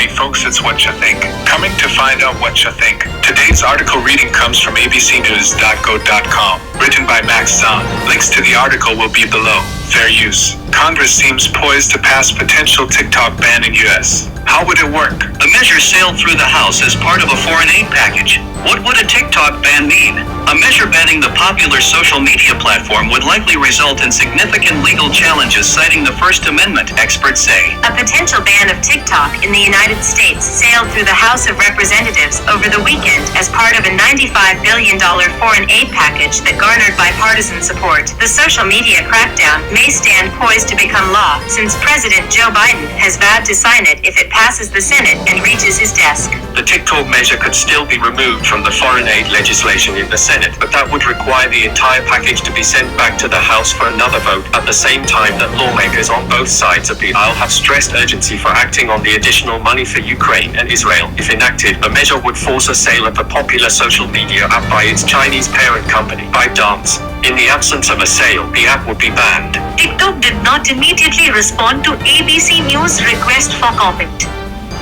Hey folks, it's What You Think. Coming to find out what you think. Today's article reading comes from abcnews.go.com, written by Max Zahn. Links to the article will be below. Fair use. Congress seems poised to pass potential TikTok ban in US. How would it work? The measure sailed through the House as part of a foreign aid package. What would a TikTok ban mean? A measure banning the popular social media platform would likely result in significant legal challenges, citing the First Amendment, experts say. A potential ban of TikTok in the United States sailed through the House of Representatives over the weekend as part of a $95 billion foreign aid package that garnered bipartisan support. The social media crackdown may stand poised to become law since President Joe Biden has vowed to sign it if it passes the Senate and reaches his desk. The TikTok measure could still be removed from the foreign aid legislation in the Senate, but that would require the entire package to be sent back to the House for another vote, at the same time that lawmakers on both sides of the aisle have stressed urgency for acting on the additional money for Ukraine and Israel. If enacted, the measure would force a sale of the popular social media app by its Chinese parent company, ByteDance. In the absence of a sale, the app would be banned. TikTok did not immediately respond to ABC News' request for comment.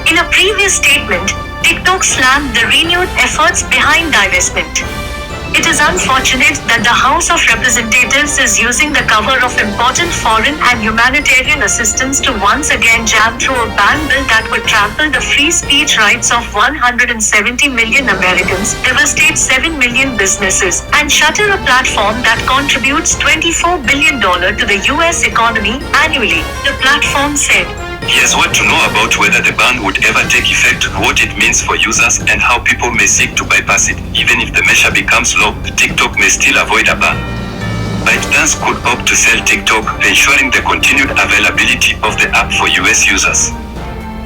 In a previous statement, TikTok slammed the renewed efforts behind divestment. It is unfortunate that the House of Representatives is using the cover of important foreign and humanitarian assistance to once again jam through a ban bill that would trample the free speech rights of 170 million Americans, devastate 7 million businesses, and shutter a platform that contributes $24 billion to the US economy annually, the platform said. Here's what to know about whether the ban would ever take effect, what it means for users, and how people may seek to bypass it. Even if the measure becomes law, TikTok may still avoid a ban. ByteDance could opt to sell TikTok, ensuring the continued availability of the app for US users.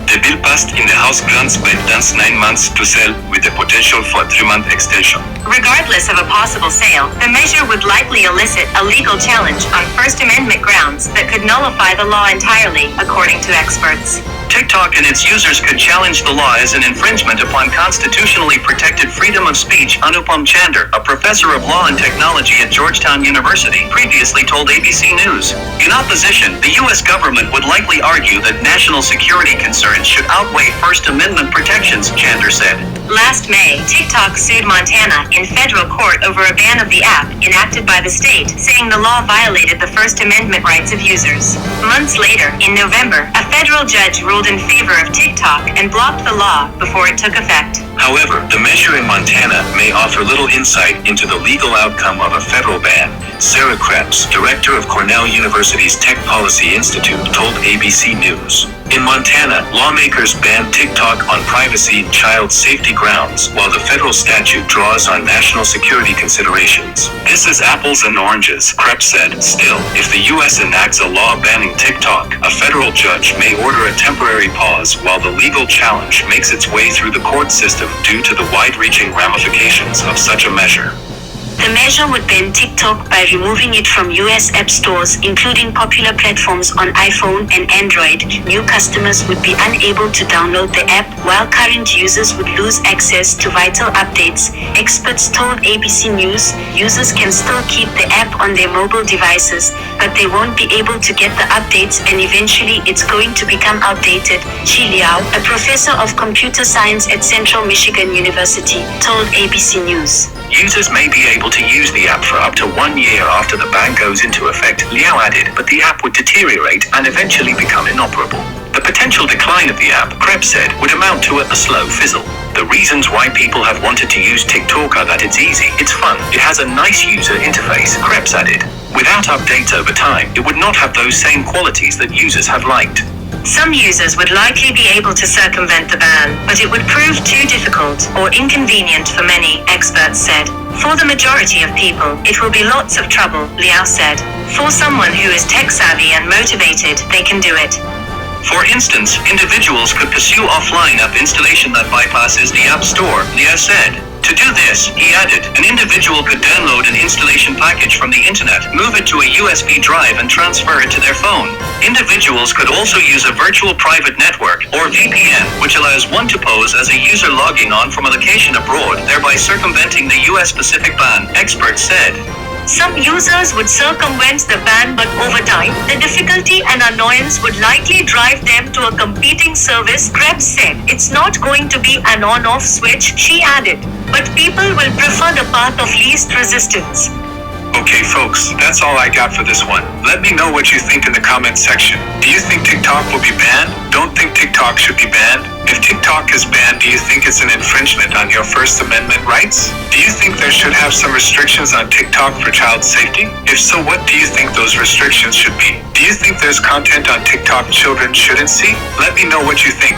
The bill passed in the House grants ByteDance 9 months to sell, with the potential for a 3-month extension. Regardless of a possible sale, the measure would likely elicit a legal challenge on First Amendment grounds that could nullify the law entirely, according to experts. TikTok and its users could challenge the law as an infringement upon constitutionally protected freedom of speech. Anupam Chandra, a professor of law and technology at Georgetown University, previously told ABC News. In opposition, the U.S. government would likely argue that national security concerns should outweigh First Amendment protections, Chandra said. Last May, TikTok sued Montana in federal court over a ban of the app enacted by the state, saying the law violated the First Amendment rights of users. Months later, in November, a federal judge ruled in favor of TikTok and blocked the law before it took effect. However, the measure in Montana may offer little insight into the legal outcome of a federal ban. Sarah Krebs, director of Cornell University's Tech Policy Institute, told ABC News. In Montana, lawmakers banned TikTok on privacy and child safety grounds, while the federal statute draws on national security considerations. This is apples and oranges, Krebs said. Still, if the U.S. enacts a law banning TikTok, a federal judge may order a temporary pause while the legal challenge makes its way through the court system due to the wide-reaching ramifications of such a measure. The measure would ban TikTok by removing it from US app stores, including popular platforms on iPhone and Android. New customers would be unable to download the app, while current users would lose access to vital updates. Experts told ABC News users can still keep the app on their mobile devices, but they won't be able to get the updates, and eventually it's going to become outdated. Chi Liao, a professor of computer science at Central Michigan University, told ABC News. Users may be able to use the app for up to 1 year after the ban goes into effect, Liao added, but the app would deteriorate and eventually become inoperable. The potential decline of the app, Krebs said, would amount to a slow fizzle. The reasons why people have wanted to use TikTok are that it's easy, it's fun, it has a nice user interface, Krebs added. Without updates over time, it would not have those same qualities that users have liked. Some users would likely be able to circumvent the ban, but it would prove too difficult or inconvenient for many, experts said. For the majority of people, it will be lots of trouble, Liao said. For someone who is tech-savvy and motivated, they can do it. For instance, individuals could pursue offline app installation that bypasses the App Store, Liao said. To do this, he added, an individual could download an installation package from the internet, move it to a USB drive and transfer it to their phone. Individuals could also use a virtual private network, or VPN, which allows one to pose as a user logging on from a location abroad, thereby circumventing the US-specific ban, experts said. Some users would circumvent the ban, but over time, the difficulty and annoyance would likely drive them to a competing service. Krebs said, "It's not going to be an on-off switch," she added, "but people will prefer the path of least resistance." Okay folks, that's all I got for this one. Let me know what you think in the comment section. Do you think TikTok will be banned? Don't think TikTok should be banned? If TikTok is banned, do you think it's an infringement on your First Amendment rights? Do you think there should have some restrictions on TikTok for child safety? If so, what do you think those restrictions should be? Do you think there's content on TikTok children shouldn't see? Let me know what you think.